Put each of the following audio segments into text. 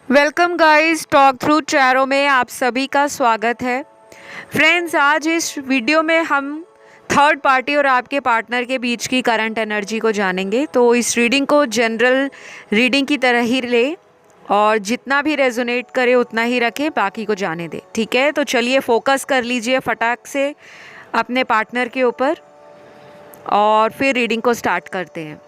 Welcome guys, talk through Chairo में आप सभी का स्वागत है। फ्रेंड्स, आज इस वीडियो में हम थर्ड पार्टी और आपके पार्टनर के बीच की करंट एनर्जी को जानेंगे। तो इस रीडिंग को जनरल रीडिंग की तरह ही ले और जितना भी रेजोनेट करे उतना ही रखे, बाकी को जाने दे। ठीक है, तो चलिए फोकस कर लीजिए फटाक से अपने पार्टनर के ऊपर और फिर रीडिंग को स्टार्ट करते हैं।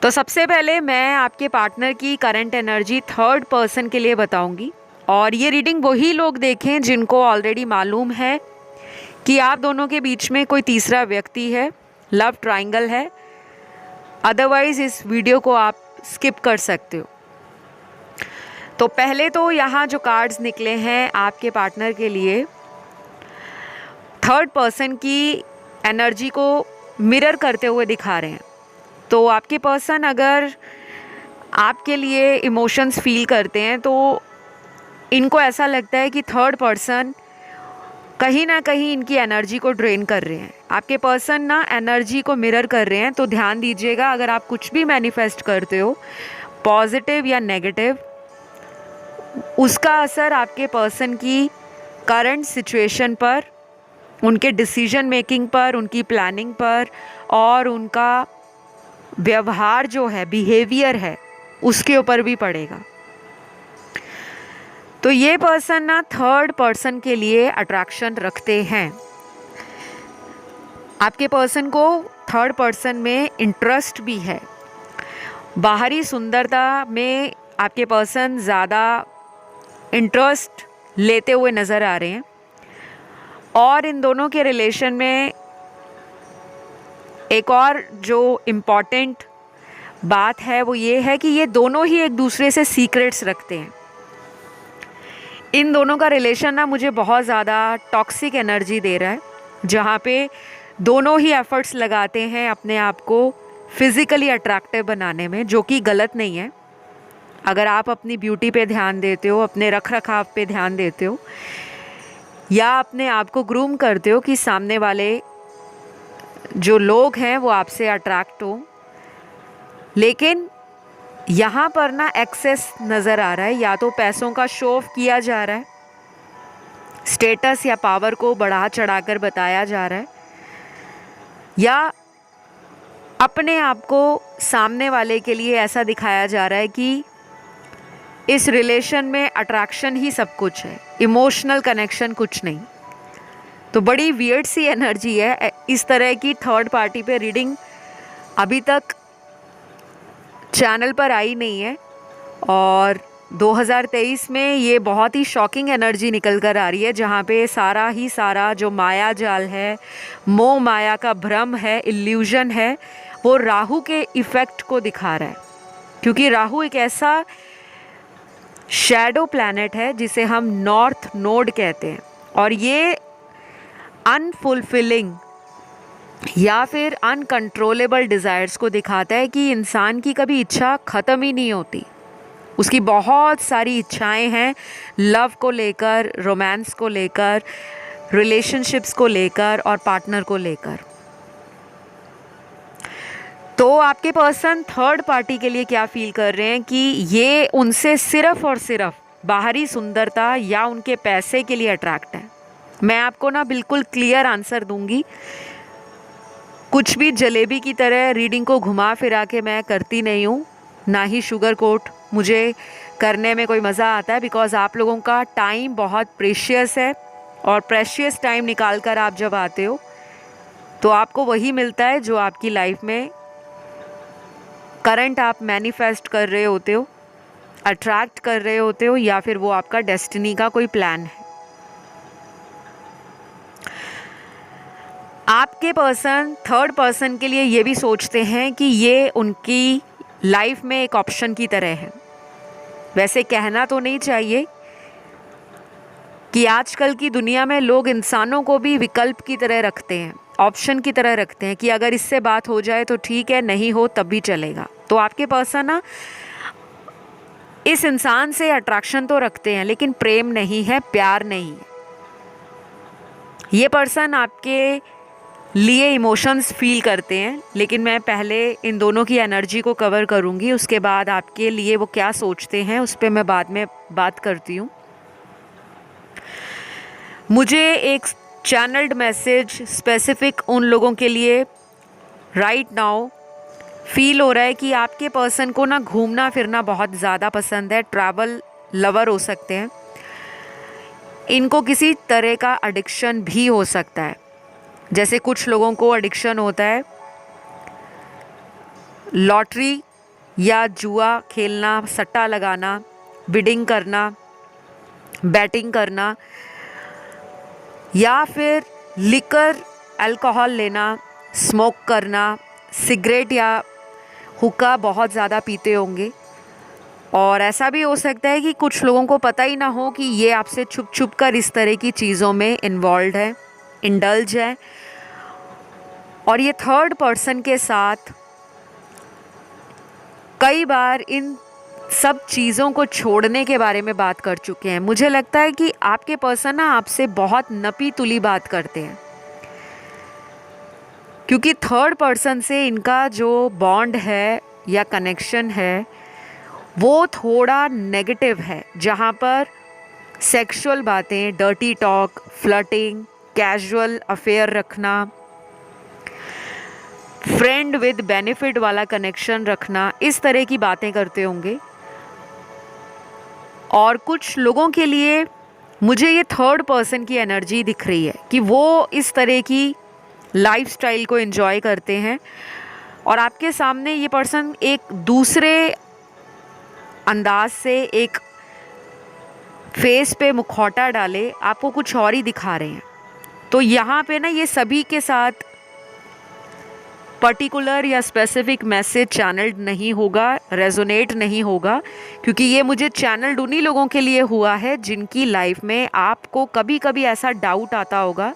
तो सबसे पहले मैं आपके पार्टनर की करंट एनर्जी थर्ड पर्सन के लिए बताऊंगी, और ये रीडिंग वही लोग देखें जिनको ऑलरेडी मालूम है कि आप दोनों के बीच में कोई तीसरा व्यक्ति है, लव ट्रायंगल है। अदरवाइज इस वीडियो को आप स्किप कर सकते हो। तो पहले तो यहाँ जो कार्ड्स निकले हैं आपके पार्टनर के लिए, थर्ड पर्सन की एनर्जी को मिरर करते हुए दिखा रहे हैं। तो आपके पर्सन अगर आपके लिए इमोशंस फील करते हैं तो इनको ऐसा लगता है कि थर्ड पर्सन कहीं ना कहीं इनकी एनर्जी को ड्रेन कर रहे हैं। आपके पर्सन ना एनर्जी को मिरर कर रहे हैं। तो ध्यान दीजिएगा, अगर आप कुछ भी मैनिफेस्ट करते हो पॉजिटिव या नेगेटिव, उसका असर आपके पर्सन की करंट सिचुएशन पर, उनके डिसीजन मेकिंग पर, उनकी प्लानिंग पर और उनका व्यवहार जो है, बिहेवियर है, उसके ऊपर भी पड़ेगा। तो ये पर्सन ना थर्ड पर्सन के लिए अट्रैक्शन रखते हैं। आपके पर्सन को थर्ड पर्सन में इंटरेस्ट भी है। बाहरी सुंदरता में आपके पर्सन ज़्यादा इंटरेस्ट लेते हुए नज़र आ रहे हैं, और इन दोनों के रिलेशन में एक और जो इम्पॉर्टेंट बात है वो ये है कि ये दोनों ही एक दूसरे से सीक्रेट्स रखते हैं। इन दोनों का रिलेशन ना मुझे बहुत ज़्यादा टॉक्सिक एनर्जी दे रहा है, जहाँ पे दोनों ही एफर्ट्स लगाते हैं अपने आप को फिज़िकली अट्रैक्टिव बनाने में, जो कि गलत नहीं है। अगर आप अपनी ब्यूटी पे ध्यान देते हो, अपने रख रखाव पे ध्यान देते हो, या अपने आप को ग्रूम करते हो कि सामने वाले जो लोग हैं वो आपसे अट्रैक्ट हो। लेकिन यहाँ पर ना एक्सेस नज़र आ रहा है। या तो पैसों का शो ऑफ किया जा रहा है, स्टेटस या पावर को बढ़ा चढ़ाकर बताया जा रहा है, या अपने आप को सामने वाले के लिए ऐसा दिखाया जा रहा है कि इस रिलेशन में अट्रैक्शन ही सब कुछ है, इमोशनल कनेक्शन कुछ नहीं। तो बड़ी वियर्ड सी एनर्जी है। इस तरह की थर्ड पार्टी पे रीडिंग अभी तक चैनल पर आई नहीं है, और 2023 में ये बहुत ही शॉकिंग एनर्जी निकल कर आ रही है, जहाँ पे सारा ही सारा जो माया जाल है, मोह माया का भ्रम है, इल्यूजन है, वो राहु के इफ़ेक्ट को दिखा रहा है। क्योंकि राहु एक ऐसा शैडो प्लैनेट है जिसे हम नॉर्थ नोड कहते हैं, और ये अनफुलफिलिंग या फिर अनकंट्रोलेबल डिज़ायर्स को दिखाता है कि इंसान की कभी इच्छा ख़त्म ही नहीं होती। उसकी बहुत सारी इच्छाएं हैं, लव को लेकर, रोमांस को लेकर, रिलेशनशिप्स को लेकर और पार्टनर को लेकर। तो आपके पर्सन थर्ड पार्टी के लिए क्या फील कर रहे हैं कि ये उनसे सिर्फ और सिर्फ बाहरी सुंदरता या उनके पैसे के लिए अट्रैक्ट है। मैं आपको ना बिल्कुल क्लियर आंसर दूंगी। कुछ भी जलेबी की तरह रीडिंग को घुमा फिरा के मैं करती नहीं हूँ, ना ही शुगर कोट मुझे करने में कोई मज़ा आता है। बिकॉज़ आप लोगों का टाइम बहुत प्रेशियस है, और प्रेशियस टाइम निकाल कर आप जब आते हो तो आपको वही मिलता है जो आपकी लाइफ में करंट आप मैनिफेस्ट कर रहे होते हो, अट्रैक्ट कर रहे होते हो, या फिर वो आपका डेस्टिनी का कोई प्लान है। आपके पर्सन थर्ड पर्सन के लिए ये भी सोचते हैं कि ये उनकी लाइफ में एक ऑप्शन की तरह है। वैसे कहना तो नहीं चाहिए कि आजकल की दुनिया में लोग इंसानों को भी विकल्प की तरह रखते हैं, ऑप्शन की तरह रखते हैं कि अगर इससे बात हो जाए तो ठीक है, नहीं हो तब भी चलेगा। तो आपके पर्सन ना इस इंसान से अट्रैक्शन तो रखते हैं, लेकिन प्रेम नहीं है, प्यार नहीं है। ये पर्सन आपके लिए इमोशंस फील करते हैं, लेकिन मैं पहले इन दोनों की एनर्जी को कवर करूँगी, उसके बाद आपके लिए वो क्या सोचते हैं उस पर मैं बाद में बात करती हूँ। मुझे एक चैनल्ड मैसेज स्पेसिफिक उन लोगों के लिए राइट नाउ फील हो रहा है कि आपके पर्सन को ना घूमना फिरना बहुत ज़्यादा पसंद है, ट्रैवल लवर हो सकते हैं, इनको किसी तरह का एडिक्शन भी हो सकता है। जैसे कुछ लोगों को एडिक्शन होता है लॉटरी या जुआ खेलना, सट्टा लगाना, बिडिंग करना, बैटिंग करना, या फिर लिकर अल्कोहल लेना, स्मोक करना, सिगरेट या हुक्का बहुत ज़्यादा पीते होंगे। और ऐसा भी हो सकता है कि कुछ लोगों को पता ही ना हो कि ये आपसे छुप छुप कर इस तरह की चीज़ों में इन्वॉल्व है, इंडल्ज है, और ये थर्ड पर्सन के साथ कई बार इन सब चीज़ों को छोड़ने के बारे में बात कर चुके हैं। मुझे लगता है कि आपके पर्सन ना आपसे बहुत नपी तुली बात करते हैं, क्योंकि थर्ड पर्सन से इनका जो बॉन्ड है या कनेक्शन है वो थोड़ा नेगेटिव है, जहाँ पर सेक्सुअल बातें, dirty talk, flirting, casual affair रखना, फ्रेंड विद बेनिफिट वाला कनेक्शन रखना, इस तरह की बातें करते होंगे। और कुछ लोगों के लिए मुझे ये थर्ड पर्सन की एनर्जी दिख रही है कि वो इस तरह की लाइफस्टाइल को एंजॉय करते हैं, और आपके सामने ये पर्सन एक दूसरे अंदाज से, एक फेस पे मुखौटा डाले आपको कुछ और ही दिखा रहे हैं। तो यहाँ पे ना ये सभी के साथ पर्टिकुलर या स्पेसिफिक मैसेज चैनल्ड नहीं होगा, रेजोनेट नहीं होगा, क्योंकि ये मुझे चैनल्ड उन्हीं लोगों के लिए हुआ है जिनकी लाइफ में आपको कभी कभी ऐसा डाउट आता होगा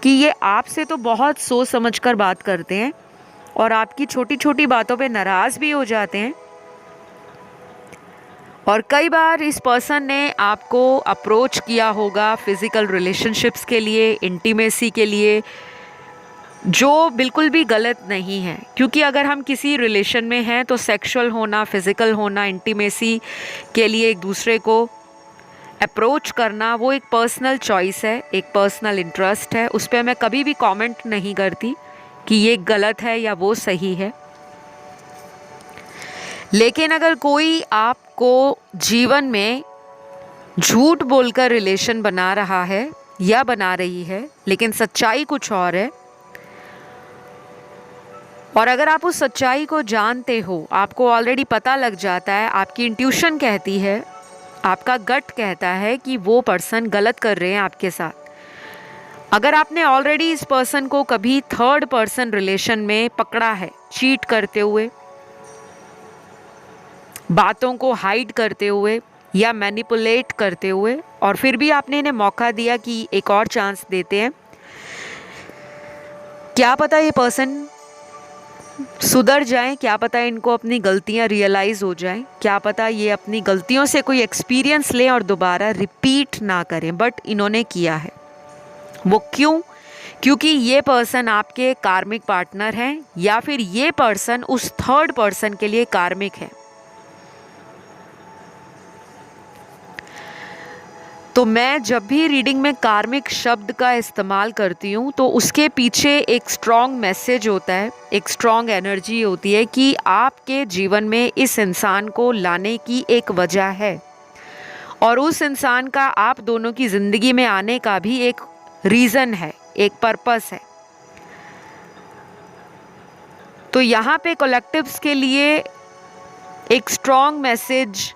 कि ये आपसे तो बहुत सोच समझ कर बात करते हैं और आपकी छोटी छोटी बातों पे नाराज़ भी हो जाते हैं। और कई बार इस पर्सन ने आपको अप्रोच किया होगा फिज़िकल रिलेशनशिप्स के लिए, इंटीमेसी के लिए, जो बिल्कुल भी गलत नहीं है, क्योंकि अगर हम किसी रिलेशन में हैं तो सेक्सुअल होना, फिज़िकल होना, इंटीमेसी के लिए एक दूसरे को अप्रोच करना वो एक पर्सनल चॉइस है, एक पर्सनल इंटरेस्ट है। उस पर मैं कभी भी कमेंट नहीं करती कि ये गलत है या वो सही है। लेकिन अगर कोई आपको जीवन में झूठ बोलकर रिलेशन बना रहा है या बना रही है, लेकिन सच्चाई कुछ और है, और अगर आप उस सच्चाई को जानते हो, आपको ऑलरेडी पता लग जाता है, आपकी इंट्यूशन कहती है, आपका गट कहता है कि वो पर्सन गलत कर रहे हैं आपके साथ। अगर आपने ऑलरेडी इस पर्सन को कभी थर्ड पर्सन रिलेशन में पकड़ा है, चीट करते हुए, बातों को हाइड करते हुए या मैनिपुलेट करते हुए, और फिर भी आपने इन्हें मौका दिया कि एक और चांस देते हैं, क्या पता ये पर्सन सुधर जाएं, क्या पता इनको अपनी गलतियां रियलाइज़ हो जाएं, क्या पता ये अपनी गलतियों से कोई एक्सपीरियंस लें और दोबारा रिपीट ना करें। बट इन्होंने किया है। वो क्यों? क्योंकि ये पर्सन आपके कार्मिक पार्टनर हैं, या फिर ये पर्सन उस थर्ड पर्सन के लिए कार्मिक है। तो मैं जब भी रीडिंग में कार्मिक शब्द का इस्तेमाल करती हूँ तो उसके पीछे एक स्ट्रॉन्ग मैसेज होता है, एक स्ट्रॉन्ग एनर्जी होती है कि आपके जीवन में इस इंसान को लाने की एक वजह है, और उस इंसान का आप दोनों की ज़िंदगी में आने का भी एक रीज़न है, एक पर्पस है। तो यहाँ पे कलेक्टिव्स के लिए एक स्ट्रॉन्ग मैसेज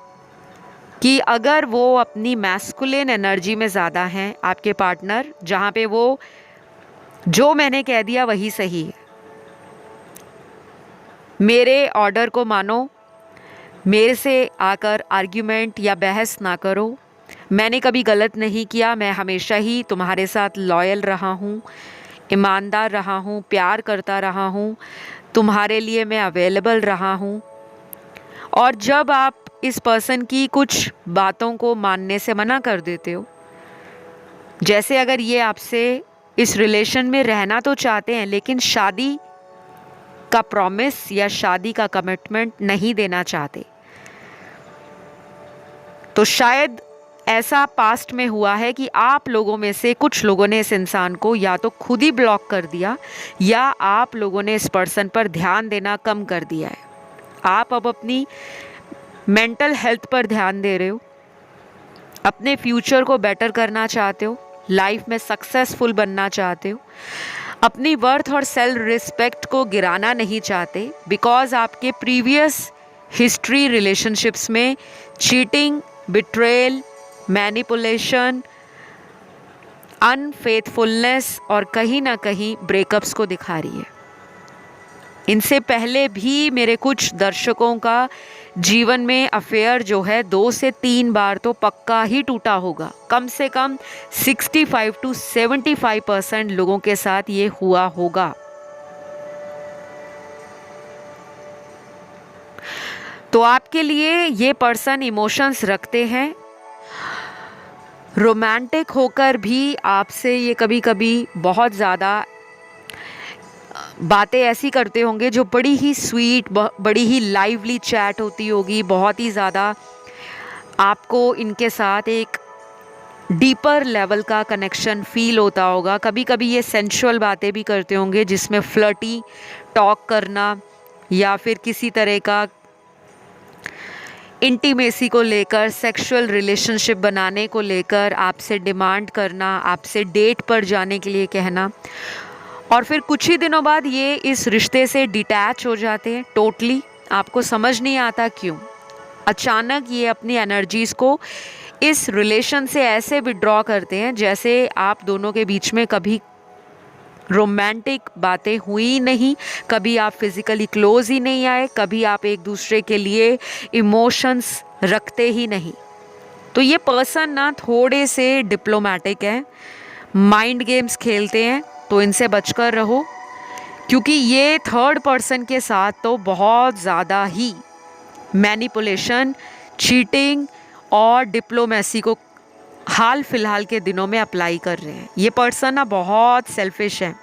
कि अगर वो अपनी मैस्कुलिन एनर्जी में ज़्यादा हैं, आपके पार्टनर, जहाँ पे वो जो मैंने कह दिया वही सही है, मेरे ऑर्डर को मानो, मेरे से आकर आर्ग्यूमेंट या बहस ना करो, मैंने कभी गलत नहीं किया, मैं हमेशा ही तुम्हारे साथ लॉयल रहा हूँ, ईमानदार रहा हूँ, प्यार करता रहा हूँ, तुम्हारे लिए मैं अवेलेबल रहा हूँ। और जब आप इस पर्सन की कुछ बातों को मानने से मना कर देते हो, जैसे अगर ये आपसे इस रिलेशन में रहना तो चाहते हैं, लेकिन शादी का प्रॉमिस या शादी का कमिटमेंट नहीं देना चाहते। तो शायद ऐसा पास्ट में हुआ है कि आप लोगों में से कुछ लोगों ने इस इंसान को या तो खुद ही ब्लॉक कर दिया, या आप लोगों ने इस पर्सन पर ध्यान देना कम कर दिया है। आप अब अपनी मेंटल हेल्थ पर ध्यान दे रहे हो, अपने फ्यूचर को बेटर करना चाहते हो, लाइफ में सक्सेसफुल बनना चाहते हो, अपनी वर्थ और सेल्फ रिस्पेक्ट को गिराना नहीं चाहते, बिकॉज आपके प्रीवियस हिस्ट्री रिलेशनशिप्स में चीटिंग, बिट्रेयल, मैनिपुलेशन, अनफेथफुलनेस और कहीं ना कहीं ब्रेकअप्स को दिखा रही है। इनसे पहले भी मेरे कुछ दर्शकों का जीवन में अफेयर जो है 2 से 3 बार तो पक्का ही टूटा होगा। कम से कम 65 to 75% लोगों के साथ ये हुआ होगा। तो आपके लिए ये पर्सन इमोशंस रखते हैं, रोमांटिक होकर भी आपसे ये कभी कभी बहुत ज़्यादा बातें ऐसी करते होंगे जो बड़ी ही स्वीट, बड़ी ही लाइवली चैट होती होगी, बहुत ही ज़्यादा आपको इनके साथ एक डीपर लेवल का कनेक्शन फील होता होगा। कभी कभी ये सेंशुअल बातें भी करते होंगे जिसमें फ्लर्टी टॉक करना या फिर किसी तरह का इंटीमेसी को लेकर, सेक्सुअल रिलेशनशिप बनाने को लेकर आपसे डिमांड करना, आपसे डेट पर जाने के लिए कहना, और फिर कुछ ही दिनों बाद ये इस रिश्ते से डिटैच हो जाते हैं टोटली। आपको समझ नहीं आता क्यों अचानक ये अपनी एनर्जीज़ को इस रिलेशन से ऐसे विड्रॉ करते हैं जैसे आप दोनों के बीच में कभी रोमांटिक बातें हुई नहीं, कभी आप फिज़िकली क्लोज ही नहीं आए, कभी आप एक दूसरे के लिए इमोशंस रखते ही नहीं। तो ये पर्सन ना थोड़े से डिप्लोमेटिक है, माइंड गेम्स खेलते हैं, तो इनसे बचकर रहो, क्योंकि ये थर्ड पर्सन के साथ तो बहुत ज़्यादा ही मैनिपुलेशन, चीटिंग और डिप्लोमेसी को हाल फिलहाल के दिनों में अप्लाई कर रहे हैं। ये पर्सन ना बहुत सेल्फिश है।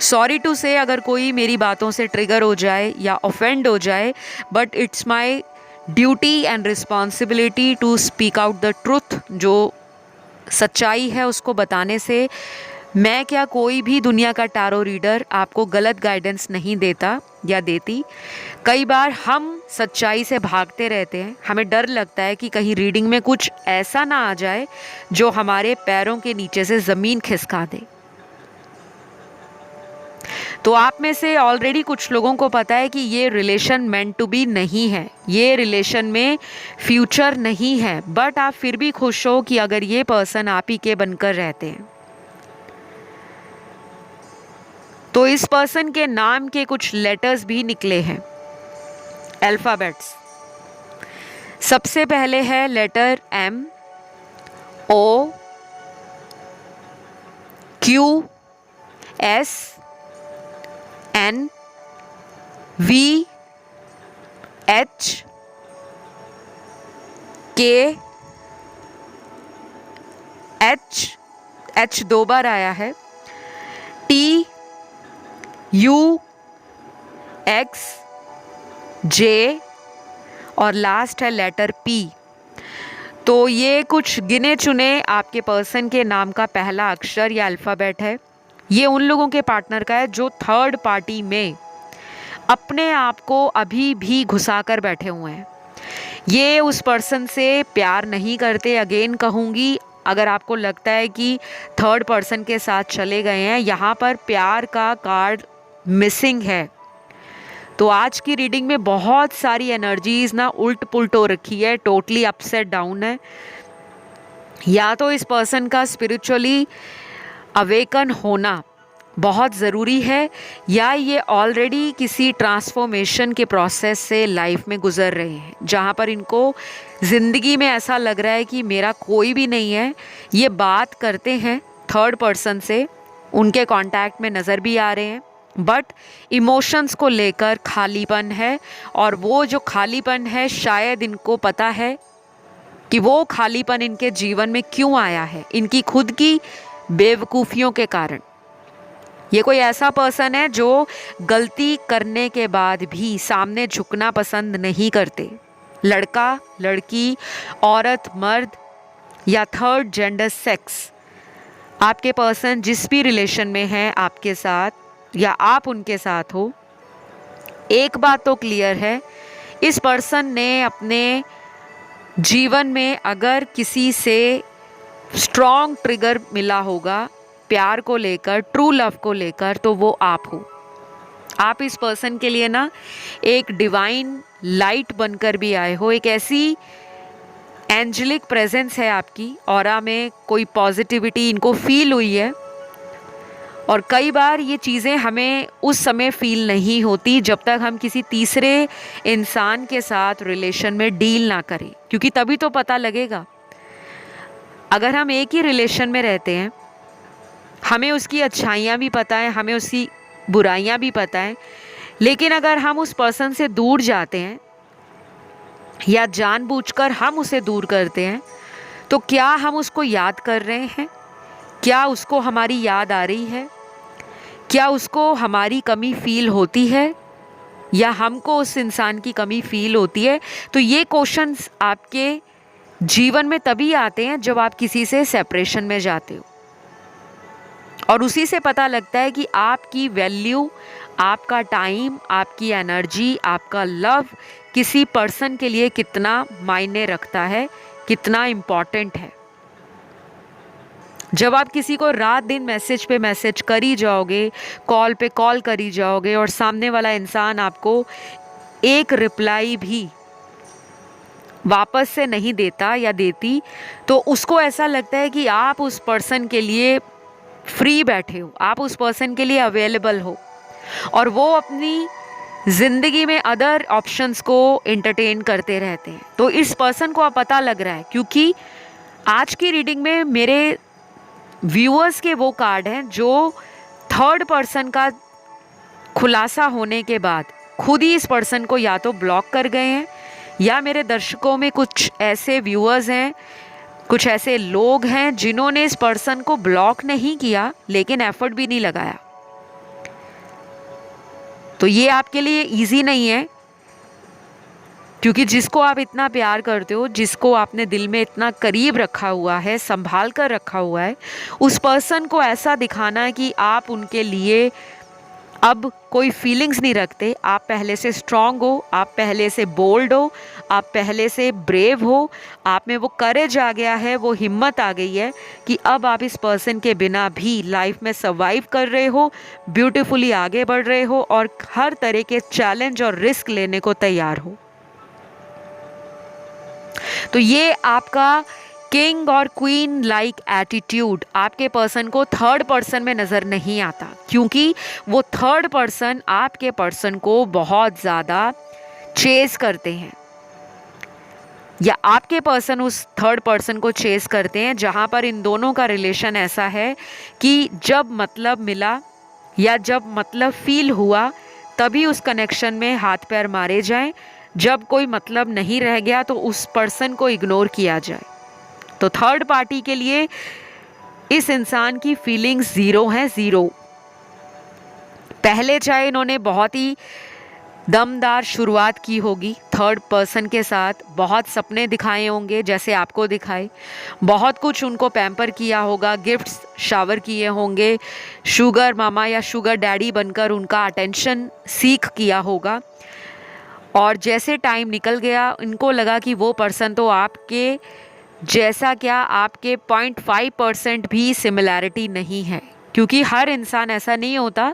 सॉरी टू से अगर कोई मेरी बातों से ट्रिगर हो जाए या ऑफेंड हो जाए, but it's my duty and responsibility to speak out the truth. जो सच्चाई है उसको बताने से मैं क्या, कोई भी दुनिया का टारो रीडर आपको गलत गाइडेंस नहीं देता या देती। कई बार हम सच्चाई से भागते रहते हैं, हमें डर लगता है कि कहीं रीडिंग में कुछ ऐसा ना आ जाए जो हमारे पैरों के नीचे से ज़मीन खिसका दे। तो आप में से ऑलरेडी कुछ लोगों को पता है कि ये रिलेशन मेंट टू बी नहीं है, ये रिलेशन में फ्यूचर नहीं है, बट आप फिर भी खुश हो कि अगर ये पर्सन आप ही के बनकर रहते हैं। तो इस पर्सन के नाम के कुछ लेटर्स भी निकले हैं, अल्फ़ाबेट्स। सबसे पहले है letter M, O, Q, S, N, V, H, K, H 2 बार आया है, T, U, X, J और लास्ट है लेटर P। तो ये कुछ गिने चुने आपके पर्सन के नाम का पहला अक्षर या अल्फ़ाबेट है। ये उन लोगों के पार्टनर का है जो थर्ड पार्टी में अपने आप को अभी भी घुसा कर बैठे हुए हैं। ये उस पर्सन से प्यार नहीं करते। अगेन कहूँगी, अगर आपको लगता है कि थर्ड पर्सन के साथ चले गए हैं, यहाँ पर प्यार का कार्ड मिसिंग है। तो आज की रीडिंग में बहुत सारी एनर्जीज ना उल्ट पुल्ट हो रखी है, टोटली अपसेट डाउन है। या तो इस पर्सन का स्पिरिचुअली अवेकन होना बहुत ज़रूरी है, या ये ऑलरेडी किसी ट्रांसफॉर्मेशन के प्रोसेस से लाइफ में गुजर रहे हैं, जहाँ पर इनको ज़िंदगी में ऐसा लग रहा है कि मेरा कोई भी नहीं है। ये बात करते हैं थर्ड पर्सन से, उनके कांटेक्ट में नज़र भी आ रहे हैं, बट इमोशंस को लेकर खालीपन है। और वो जो खालीपन है, शायद इनको पता है कि वो खालीपन इनके जीवन में क्यों आया है। इनकी खुद की बेवकूफ़ियों के कारण। ये कोई ऐसा पर्सन है जो गलती करने के बाद भी सामने झुकना पसंद नहीं करते। लड़का, लड़की, औरत, मर्द या थर्ड जेंडर सेक्स, आपके पर्सन जिस भी रिलेशन में है आपके साथ या आप उनके साथ हो, एक बात तो क्लियर है, इस पर्सन ने अपने जीवन में अगर किसी से स्ट्रॉन्ग ट्रिगर मिला होगा प्यार को लेकर, ट्रू लव को लेकर, तो वो आप हो। आप इस पर्सन के लिए ना एक डिवाइन लाइट बनकर भी आए हो। एक ऐसी एंजेलिक प्रेजेंस है आपकी ऑरा में, कोई पॉजिटिविटी इनको फील हुई है। और कई बार ये चीज़ें हमें उस समय फील नहीं होती जब तक हम किसी तीसरे इंसान के साथ रिलेशन में डील ना करें, क्योंकि तभी तो पता लगेगा। अगर हम एक ही रिलेशन में रहते हैं, हमें उसकी अच्छाइयाँ भी पता है, हमें उसकी बुराइयाँ भी पता है, लेकिन अगर हम उस पर्सन से दूर जाते हैं या जानबूझकर हम उसे दूर करते हैं, तो क्या हम उसको याद कर रहे हैं? क्या उसको हमारी याद आ रही है? क्या उसको हमारी कमी फील होती है या हमको उस इंसान की कमी फील होती है? तो ये क्वेश्चंस आपके जीवन में तभी आते हैं जब आप किसी से सेपरेशन में जाते हो, और उसी से पता लगता है कि आपकी वैल्यू, आपका टाइम, आपकी एनर्जी, आपका लव किसी पर्सन के लिए कितना मायने रखता है, कितना इम्पॉर्टेंट है। जब आप किसी को रात दिन मैसेज पे मैसेज करी जाओगे, कॉल पे कॉल करी जाओगे, और सामने वाला इंसान आपको एक रिप्लाई भी वापस से नहीं देता या देती, तो उसको ऐसा लगता है कि आप उस पर्सन के लिए फ्री बैठे हो, आप उस पर्सन के लिए अवेलेबल हो, और वो अपनी ज़िंदगी में अदर ऑप्शंस को एंटरटेन करते रहते हैं। तो इस पर्सन को अब पता लग रहा है, क्योंकि आज की रीडिंग में मेरे व्यूअर्स के वो कार्ड हैं जो थर्ड पर्सन का खुलासा होने के बाद खुद ही इस पर्सन को या तो ब्लॉक कर गए हैं, या मेरे दर्शकों में कुछ ऐसे व्यूअर्स हैं, कुछ ऐसे लोग हैं जिन्होंने इस पर्सन को ब्लॉक नहीं किया लेकिन एफर्ट भी नहीं लगाया। तो ये आपके लिए इजी नहीं है, क्योंकि जिसको आप इतना प्यार करते हो, जिसको आपने दिल में इतना करीब रखा हुआ है, संभाल कर रखा हुआ है, उस पर्सन को ऐसा दिखाना कि आप उनके लिए अब कोई फीलिंग्स नहीं रखते। आप पहले से स्ट्रांग हो, आप पहले से बोल्ड हो, आप पहले से ब्रेव हो, आप में वो करेज आ गया है, वो हिम्मत आ गई है कि अब आप इस पर्सन के बिना भी लाइफ में सर्वाइव कर रहे हो, ब्यूटीफुली आगे बढ़ रहे हो, और हर तरह के चैलेंज और रिस्क लेने को तैयार हो। तो ये आपका किंग और क्वीन लाइक एटीट्यूड आपके पर्सन को थर्ड पर्सन में नज़र नहीं आता, क्योंकि वो थर्ड पर्सन आपके पर्सन को बहुत ज़्यादा चेस करते हैं, या आपके पर्सन उस थर्ड पर्सन को चेस करते हैं, जहाँ पर इन दोनों का रिलेशन ऐसा है कि जब मतलब मिला या जब मतलब फील हुआ तभी उस कनेक्शन में हाथ पैर मारे जाएं, जब कोई मतलब नहीं रह गया तो उस पर्सन को इग्नोर किया जाए। तो थर्ड पार्टी के लिए इस इंसान की फीलिंग्स ज़ीरो हैं, ज़ीरो। पहले चाहे इन्होंने बहुत ही दमदार शुरुआत की होगी थर्ड पर्सन के साथ, बहुत सपने दिखाए होंगे जैसे आपको दिखाए, बहुत कुछ उनको पैम्पर किया होगा, गिफ्ट्स शावर किए होंगे, शुगर मामा या शुगर डैडी बनकर उनका अटेंशन सीख किया होगा। और जैसे टाइम निकल गया, इनको लगा कि वो पर्सन तो आपके जैसा क्या, आपके 0.5% भी सिमिलैरिटी नहीं है, क्योंकि हर इंसान ऐसा नहीं होता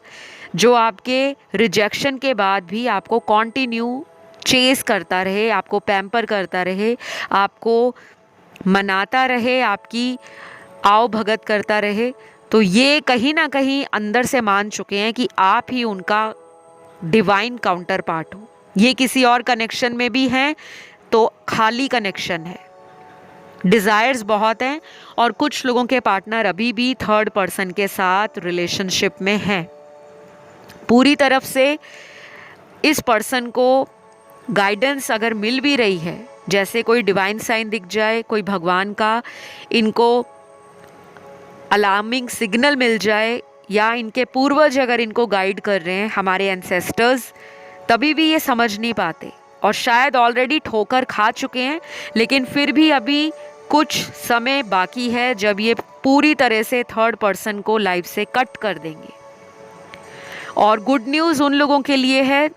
जो आपके रिजेक्शन के बाद भी आपको कंटिन्यू चेस करता रहे, आपको पैम्पर करता रहे, आपको मनाता रहे, आपकी आओ भगत करता रहे। तो ये कहीं ना कहीं अंदर से मान चुके हैं कि आप ही उनका डिवाइन काउंटर पार्ट हो। ये किसी और कनेक्शन में भी हैं तो खाली कनेक्शन है, डिज़ायर्स बहुत हैं, और कुछ लोगों के पार्टनर अभी भी थर्ड पर्सन के साथ रिलेशनशिप में हैं। पूरी तरफ से इस पर्सन को गाइडेंस अगर मिल भी रही है, जैसे कोई डिवाइन साइन दिख जाए, कोई भगवान का इनको अलार्मिंग सिग्नल मिल जाए या इनके पूर्वज अगर इनको गाइड कर रहे हैं, हमारे एंसेस्टर्स, तभी भी ये समझ नहीं पाते और शायद ऑलरेडी ठोकर खा चुके हैं, लेकिन फिर भी अभी कुछ समय बाकी है जब ये पूरी तरह से थर्ड पर्सन को लाइफ से कट कर देंगे। और गुड न्यूज़ उन लोगों के लिए है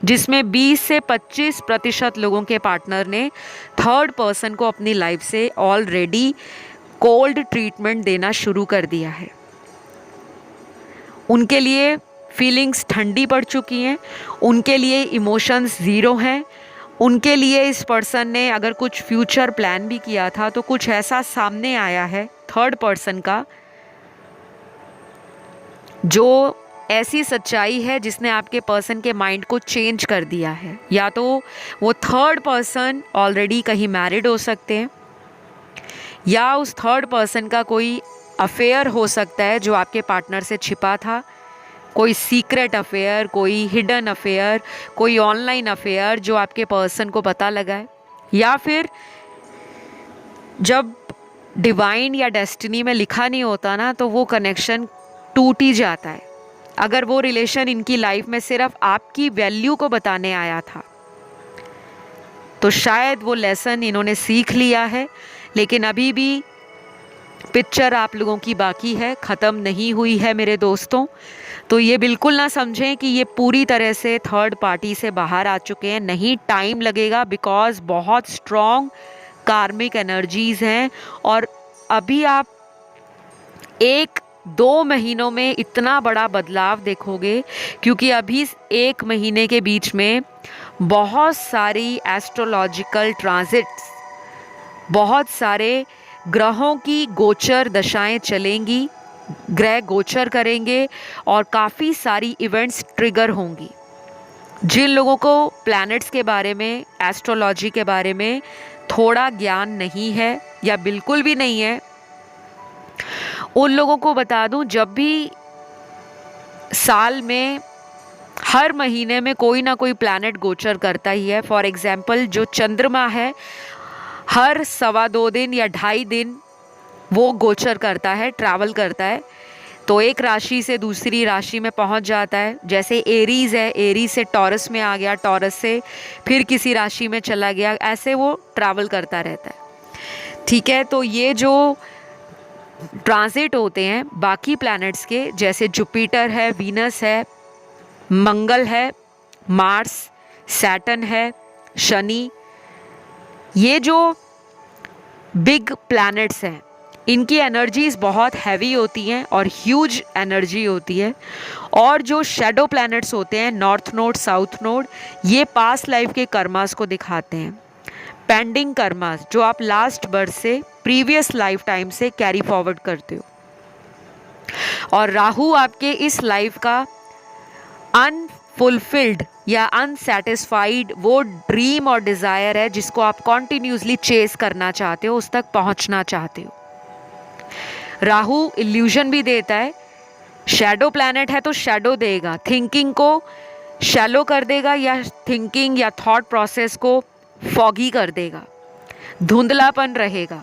जिसमें 20 से 25% लोगों के पार्टनर ने थर्ड पर्सन को अपनी लाइफ से ऑलरेडी कोल्ड ट्रीटमेंट देना शुरू कर दिया है। उनके लिए फीलिंग्स ठंडी पड़ चुकी हैं, उनके लिए इमोशंस ज़ीरो हैं, उनके लिए इस पर्सन ने अगर कुछ फ्यूचर प्लान भी किया था तो कुछ ऐसा सामने आया है थर्ड पर्सन का जो ऐसी सच्चाई है जिसने आपके पर्सन के माइंड को चेंज कर दिया है। या तो वो थर्ड पर्सन ऑलरेडी कहीं मैरिड हो सकते हैं या उस थर्ड पर्सन का कोई अफेयर हो सकता है जो आपके पार्टनर से छिपा था, कोई सीक्रेट अफेयर, कोई हिडन अफेयर, कोई ऑनलाइन अफेयर जो आपके पर्सन को पता लगा है। या फिर जब डिवाइन या डेस्टिनी में लिखा नहीं होता ना, तो वो कनेक्शन टूट ही जाता है। अगर वो रिलेशन इनकी लाइफ में सिर्फ आपकी वैल्यू को बताने आया था तो शायद वो लेसन इन्होंने सीख लिया है, लेकिन अभी भी पिक्चर आप लोगों की बाकी है, ख़त्म नहीं हुई है मेरे दोस्तों। तो ये बिल्कुल ना समझें कि ये पूरी तरह से थर्ड पार्टी से बाहर आ चुके हैं, नहीं, टाइम लगेगा, बिकॉज बहुत स्ट्रॉन्ग कार्मिक एनर्जीज़ हैं और अभी आप 1-2 महीनों में इतना बड़ा बदलाव देखोगे, क्योंकि अभी 1 महीने के बीच में बहुत सारी एस्ट्रोलॉजिकल ट्रांजिट्स, बहुत सारे ग्रहों की गोचर दशाएं चलेंगी, ग्रह गोचर करेंगे और काफ़ी सारी इवेंट्स ट्रिगर होंगी। जिन लोगों को प्लैनेट्स के बारे में, एस्ट्रोलॉजी के बारे में थोड़ा ज्ञान नहीं है या बिल्कुल भी नहीं है, उन लोगों को बता दूं, जब भी साल में हर महीने में कोई ना कोई प्लैनेट गोचर करता ही है। फॉर एग्जाम्पल जो चंद्रमा है, हर 2.25 दिन या 2.5 दिन वो गोचर करता है, ट्रैवल करता है, तो एक राशि से दूसरी राशि में पहुंच जाता है। जैसे एरीज़ है, एरीज से टॉरस में आ गया, टॉरस से फिर किसी राशि में चला गया, ऐसे वो ट्रैवल करता रहता है। ठीक है, तो ये जो ट्रांजिट होते हैं बाकी प्लैनेट्स के, जैसे जुपिटर है, वीनस है, मंगल है, मार्स, सैटर्न है, शनि, ये जो बिग प्लैनेट्स हैं इनकी एनर्जीज़ बहुत हैवी होती हैं और ह्यूज एनर्जी होती है। और जो शेडो प्लैनेट्स होते हैं, नॉर्थ नोड, साउथ नोड, ये पास्ट लाइफ के कर्मास को दिखाते हैं, पेंडिंग कर्मास जो आप लास्ट बर्थ से, प्रीवियस लाइफ टाइम से कैरी फॉरवर्ड करते हो। और राहु आपके इस लाइफ का अनफुलफिल्ड या अनसेटिस्फाइड वो ड्रीम और डिज़ायर है जिसको आप कॉन्टिन्यूसली चेस करना चाहते हो, उस तक पहुंचना चाहते हो। राहु इल्यूजन भी देता है, शैडो प्लैनेट है तो शैडो देगा, थिंकिंग को शैलो कर देगा या थिंकिंग या थॉट प्रोसेस को फॉगी कर देगा, धुंधलापन रहेगा,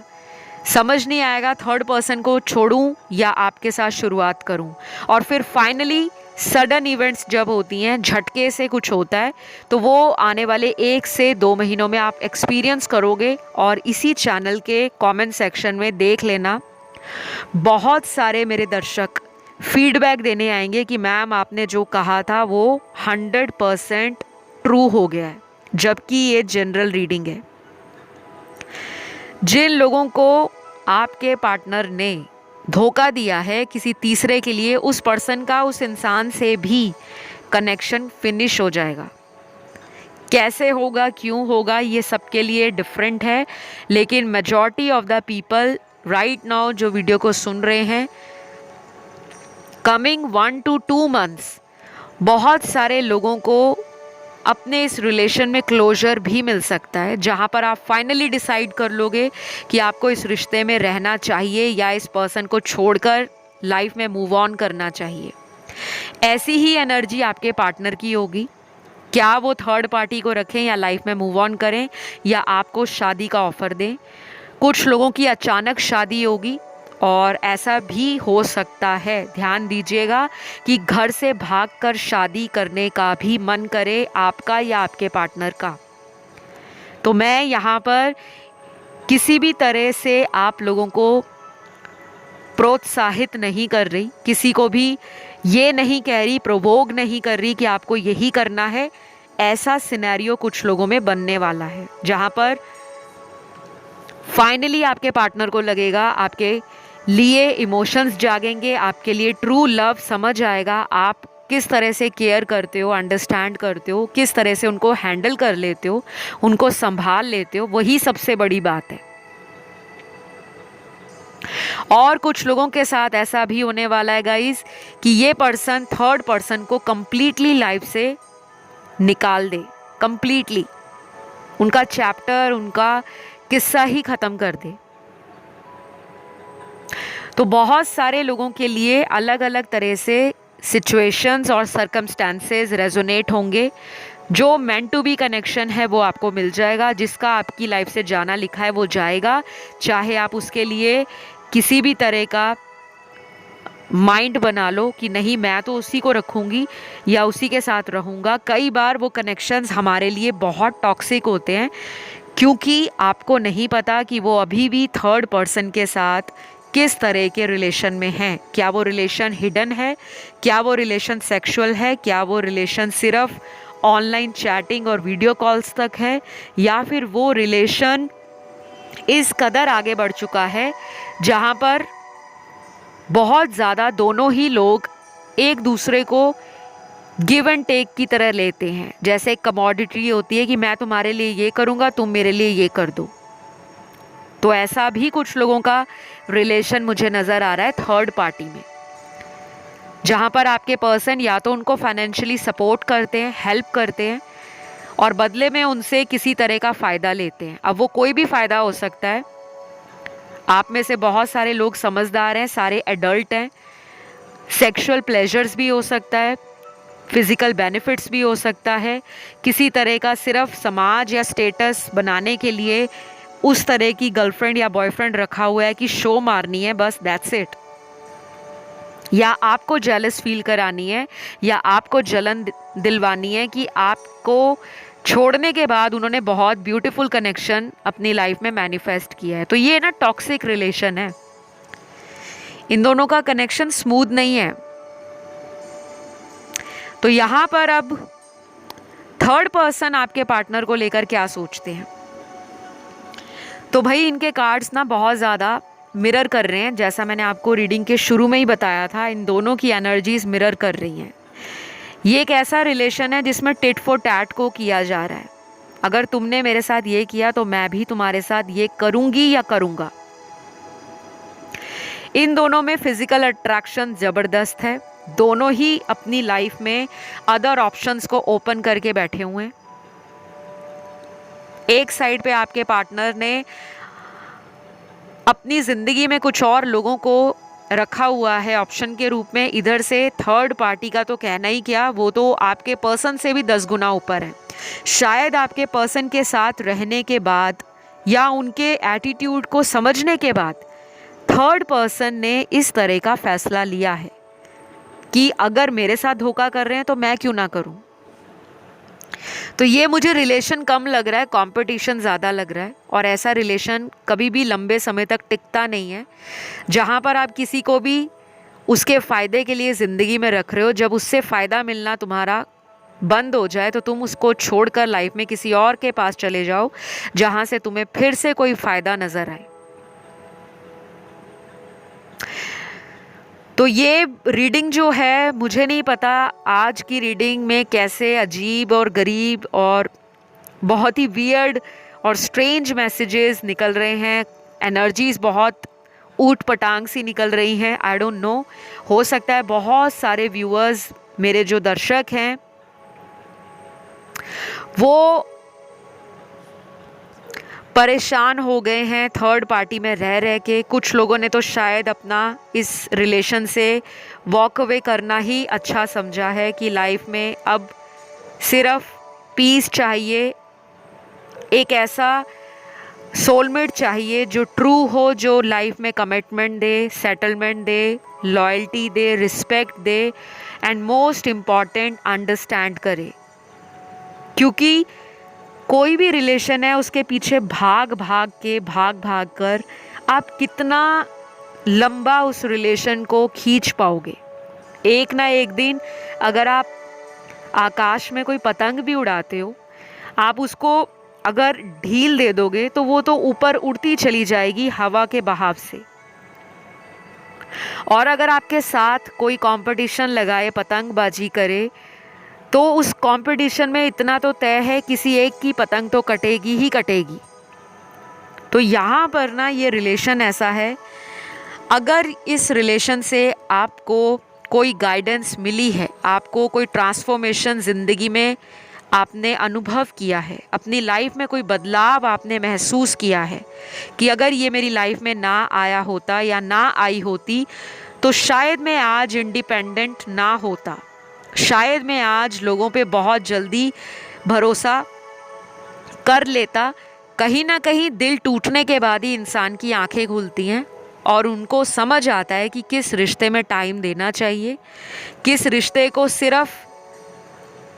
समझ नहीं आएगा थर्ड पर्सन को छोड़ूं या आपके साथ शुरुआत करूं। और फिर फाइनली सडन इवेंट्स जब होती हैं, झटके से कुछ होता है, तो वो आने वाले 1 से 2 महीनों में आप एक्सपीरियंस करोगे। और इसी चैनल के कमेंट सेक्शन में देख लेना, बहुत सारे मेरे दर्शक फीडबैक देने आएंगे कि मैम आपने जो कहा था वो 100% ट्रू हो गया है, जबकि ये जनरल रीडिंग है। जिन लोगों को आपके पार्टनर ने धोखा दिया है किसी तीसरे के लिए, उस पर्सन का उस इंसान से भी कनेक्शन फिनिश हो जाएगा। कैसे होगा, क्यों होगा, ये सबके लिए डिफरेंट है, लेकिन majority of the people right now जो वीडियो को सुन रहे हैं, कमिंग 1 to 2 months बहुत सारे लोगों को अपने इस रिलेशन में क्लोजर भी मिल सकता है, जहाँ पर आप फाइनली डिसाइड कर लोगे कि आपको इस रिश्ते में रहना चाहिए या इस पर्सन को छोड़कर लाइफ में मूव ऑन करना चाहिए। ऐसी ही एनर्जी आपके पार्टनर की होगी। क्या वो थर्ड पार्टी को रखें या लाइफ में मूव ऑन करें या आपको शादी का ऑफ़र दें। कुछ लोगों की अचानक शादी होगी और ऐसा भी हो सकता है, ध्यान दीजिएगा, कि घर से भागकर शादी करने का भी मन करे आपका या आपके पार्टनर का। तो मैं यहाँ पर किसी भी तरह से आप लोगों को प्रोत्साहित नहीं कर रही, किसी को भी ये नहीं कह रही, प्रोवोक नहीं कर रही कि आपको यही करना है। ऐसा सिनेरियो कुछ लोगों में बनने वाला है जहाँ पर फाइनली आपके पार्टनर को लगेगा, आपके लिए इमोशंस जागेंगे, आपके लिए ट्रू लव समझ आएगा, आप किस तरह से केयर करते हो, अंडरस्टैंड करते हो, किस तरह से उनको हैंडल कर लेते हो, उनको संभाल लेते हो, वही सबसे बड़ी बात है। और कुछ लोगों के साथ ऐसा भी होने वाला है गाइस कि ये पर्सन थर्ड पर्सन को कंप्लीटली लाइफ से निकाल दे, कंप्लीटली उनका चैप्टर, उनका किस्सा ही ख़त्म कर दे। तो बहुत सारे लोगों के लिए अलग अलग तरह से सिचुएशंस और सर्कमस्टेंसेस रेजोनेट होंगे। जो मेंट टू बी कनेक्शन है वो आपको मिल जाएगा, जिसका आपकी लाइफ से जाना लिखा है वो जाएगा, चाहे आप उसके लिए किसी भी तरह का माइंड बना लो कि नहीं मैं तो उसी को रखूँगी या उसी के साथ रहूँगा। कई बार वो कनेक्शंस हमारे लिए बहुत टॉक्सिक होते हैं क्योंकि आपको नहीं पता कि वो अभी भी थर्ड पर्सन के साथ किस तरह के रिलेशन में हैं। क्या वो रिलेशन हिडन है, क्या वो रिलेशन सेक्सुअल है, क्या वो रिलेशन सिर्फ ऑनलाइन चैटिंग और वीडियो कॉल्स तक है, या फिर वो रिलेशन इस कदर आगे बढ़ चुका है जहाँ पर बहुत ज़्यादा दोनों ही लोग एक दूसरे को गिव एंड टेक की तरह लेते हैं। जैसे एक कमोडिटी होती है कि मैं तुम्हारे लिए ये करूँगा, तुम मेरे लिए ये कर दो। तो ऐसा भी कुछ लोगों का रिलेशन मुझे नज़र आ रहा है थर्ड पार्टी में, जहाँ पर आपके पर्सन या तो उनको फाइनेंशियली सपोर्ट करते हैं, हेल्प करते हैं और बदले में उनसे किसी तरह का फ़ायदा लेते हैं। अब वो कोई भी फ़ायदा हो सकता है। आप में से बहुत सारे लोग समझदार हैं, सारे एडल्ट हैं। सेक्सुअल प्लेजर्स भी हो सकता है, फिज़िकल बेनिफिट्स भी हो सकता है, किसी तरह का सिर्फ समाज या स्टेटस बनाने के लिए उस तरह की गर्लफ्रेंड या बॉयफ्रेंड रखा हुआ है कि शो मारनी है, बस दैट्स इट। या आपको जेलस फील करानी है या आपको जलन दिलवानी है कि आपको छोड़ने के बाद उन्होंने बहुत ब्यूटीफुल कनेक्शन अपनी लाइफ में मैनिफेस्ट किया है। तो ये ना टॉक्सिक रिलेशन है, इन दोनों का कनेक्शन स्मूथ नहीं है। तो यहाँ पर अब थर्ड पर्सन आपके पार्टनर को लेकर क्या सोचते हैं। तो भाई इनके कार्ड्स ना बहुत ज़्यादा मिरर कर रहे हैं, जैसा मैंने आपको रीडिंग के शुरू में ही बताया था, इन दोनों की एनर्जीज मिरर कर रही हैं। ये एक ऐसा रिलेशन है जिसमें टिट फॉर टैट को किया जा रहा है। अगर तुमने मेरे साथ ये किया तो मैं भी तुम्हारे साथ ये करूँगी या करूँगा। इन दोनों में फिजिकल अट्रैक्शन ज़बरदस्त है, दोनों ही अपनी लाइफ में अदर ऑप्शंस को ओपन करके बैठे हुए हैं। एक साइड पे आपके पार्टनर ने अपनी ज़िंदगी में कुछ और लोगों को रखा हुआ है ऑप्शन के रूप में, इधर से थर्ड पार्टी का तो कहना ही क्या, वो तो आपके पर्सन से भी 10 गुना ऊपर है। शायद आपके पर्सन के साथ रहने के बाद या उनके एटीट्यूड को समझने के बाद थर्ड पर्सन ने इस तरह का फैसला लिया है कि अगर मेरे साथ धोखा कर रहे हैं तो मैं क्यों ना करूं। तो ये मुझे रिलेशन कम लग रहा है, कंपटीशन ज़्यादा लग रहा है। और ऐसा रिलेशन कभी भी लंबे समय तक टिकता नहीं है, जहाँ पर आप किसी को भी उसके फ़ायदे के लिए ज़िंदगी में रख रहे हो, जब उससे फ़ायदा मिलना तुम्हारा बंद हो जाए तो तुम उसको छोड़कर लाइफ में किसी और के पास चले जाओ जहाँ से तुम्हें फिर से कोई फ़ायदा नज़र आए। तो ये रीडिंग जो है, मुझे नहीं पता आज की रीडिंग में कैसे अजीब और गरीब और बहुत ही वियर्ड और स्ट्रेंज मैसेजेस निकल रहे हैं, एनर्जीज बहुत ऊट पटांग सी निकल रही हैं। आई डोंट नो, हो सकता है बहुत सारे व्यूअर्स, मेरे जो दर्शक हैं, वो परेशान हो गए हैं थर्ड पार्टी में रह रह के। कुछ लोगों ने तो शायद अपना इस रिलेशन से वॉक अवे करना ही अच्छा समझा है कि लाइफ में अब सिर्फ पीस चाहिए, एक ऐसा सोलमेट चाहिए जो ट्रू हो, जो लाइफ में commitment they, settlement they, loyalty they, respect they and most important understand करे। क्योंकि कोई भी रिलेशन है उसके पीछे भाग भाग कर आप कितना लंबा उस रिलेशन को खींच पाओगे। एक ना एक दिन अगर आप आकाश में कोई पतंग भी उड़ाते हो, आप उसको अगर ढील दे दोगे तो वो तो ऊपर उड़ती चली जाएगी हवा के बहाव से। और अगर आपके साथ कोई कंपटीशन लगाए, पतंगबाजी करे, तो उस कंपटीशन में इतना तो तय है किसी एक की पतंग तो कटेगी ही कटेगी। तो यहाँ पर ना ये रिलेशन ऐसा है, अगर इस रिलेशन से आपको कोई गाइडेंस मिली है, आपको कोई ट्रांसफॉर्मेशन ज़िंदगी में आपने अनुभव किया है, अपनी लाइफ में कोई बदलाव आपने महसूस किया है कि अगर ये मेरी लाइफ में ना आया होता या ना आई होती तो शायद मैं आज इंडिपेंडेंट ना होता, शायद मैं आज लोगों पे बहुत जल्दी भरोसा कर लेता। कहीं ना कहीं दिल टूटने के बाद ही इंसान की आंखें खुलती हैं और उनको समझ आता है कि किस रिश्ते में टाइम देना चाहिए, किस रिश्ते को सिर्फ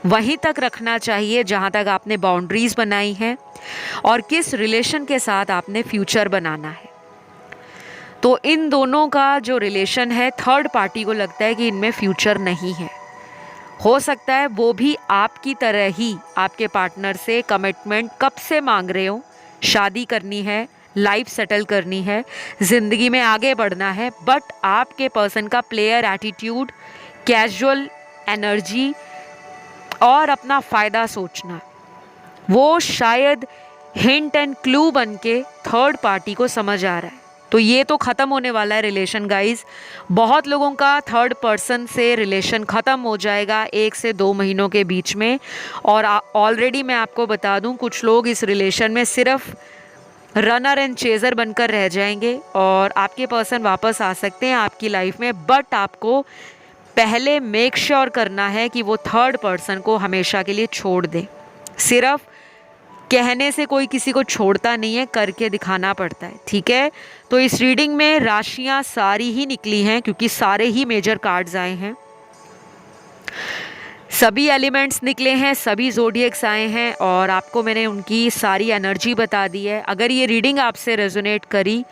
वहीं तक रखना चाहिए जहाँ तक आपने बाउंड्रीज़ बनाई हैं, और किस रिलेशन के साथ आपने फ्यूचर बनाना है। तो इन दोनों का जो रिलेशन है, थर्ड पार्टी को लगता है कि इनमें फ्यूचर नहीं है। हो सकता है वो भी आपकी तरह ही आपके पार्टनर से कमिटमेंट कब से मांग रहे हो, शादी करनी है, लाइफ सेटल करनी है, ज़िंदगी में आगे बढ़ना है, बट आपके पर्सन का प्लेयर एटीट्यूड, कैजुअल एनर्जी और अपना फ़ायदा सोचना, वो शायद हिंट एंड क्लू बन के थर्ड पार्टी को समझ आ रहा है। तो ये तो ख़त्म होने वाला है रिलेशन गाइस। बहुत लोगों का थर्ड पर्सन से रिलेशन ख़त्म हो जाएगा 1 से 2 महीनों के बीच में। और ऑलरेडी मैं आपको बता दूं, कुछ लोग इस रिलेशन में सिर्फ रनर एंड चेज़र बनकर रह जाएंगे और आपके पर्सन वापस आ सकते हैं आपकी लाइफ में, बट आपको पहले मेक श्योर करना है कि वो थर्ड पर्सन को हमेशा के लिए छोड़ दे। सिर्फ कहने से कोई किसी को छोड़ता नहीं है, करके दिखाना पड़ता है, ठीक है। तो इस रीडिंग में राशियां सारी ही निकली हैं क्योंकि सारे ही मेजर कार्ड्स आए हैं, सभी एलिमेंट्स निकले हैं, सभी ज़ोडिएक्स आए हैं और आपको मैंने उनकी सारी एनर्जी बता दी है। अगर ये रीडिंग आपसे रेजोनेट करी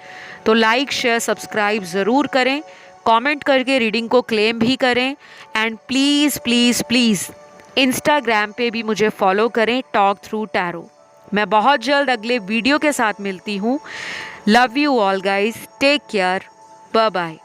तो लाइक शेयर सब्सक्राइब ज़रूर करें, कमेंट करके रीडिंग को क्लेम भी करें and please please please Instagram पे भी मुझे फॉलो करें, टॉक थ्रू टैरो। मैं बहुत जल्द अगले वीडियो के साथ मिलती हूँ। Love you all guys, take care, bye bye.